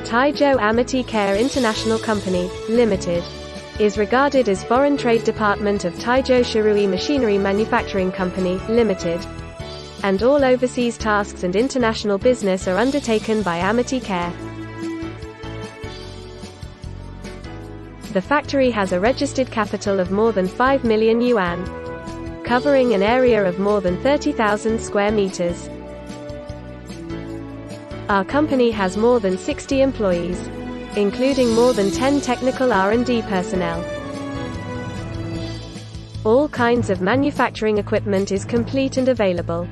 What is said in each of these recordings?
Taizhou Amitycare International Company, Limited, is regarded as Foreign Trade Department of Taizhou Shirui Machinery Manufacturing Company, Limited, and all overseas tasks and international business are undertaken by Amitycare. The factory has a registered capital of more than 5 million yuan, covering an area of more than 30,000 square meters. Our company has more than 60 employees, including more than 10 technical R&D personnel. All kinds of manufacturing equipment is complete and available.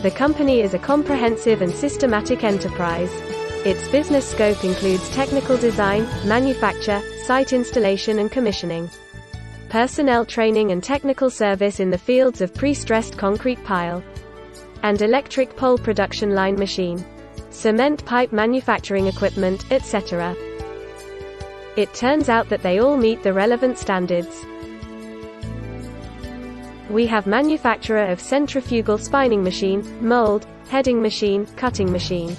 The company is a comprehensive and systematic enterprise. Its business scope includes technical design, manufacture, site installation and commissioning, personnel training and technical service in the fields of pre-stressed concrete pile and electric pole production line machine, cement pipe manufacturing equipment, etc. It turns out that they all meet the relevant standards. We have manufacturer of centrifugal spining machine, mould, heading machine, cutting machine,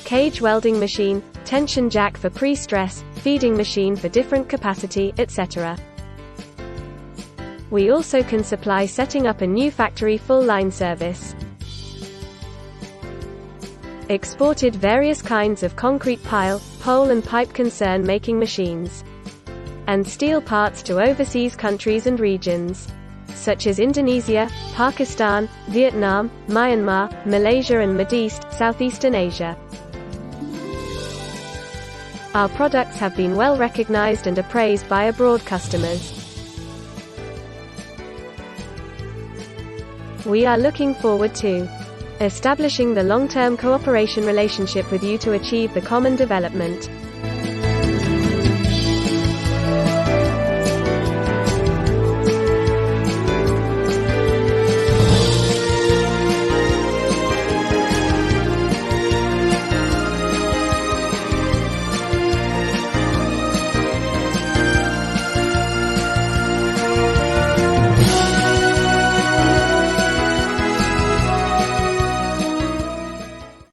cage welding machine, tension jack for pre-stress, feeding machine for different capacity, etc. We also can supply setting up a new factory full line service. Exported various kinds of concrete pile, pole and pipe concern making machines, and steel parts to overseas countries and regions, such as Indonesia, Pakistan, Vietnam, Myanmar, Malaysia and Mideast, Southeastern Asia. Our products have been well recognized and appraised by abroad customers. We are looking forward to establishing the long-term cooperation relationship with you to achieve the common development.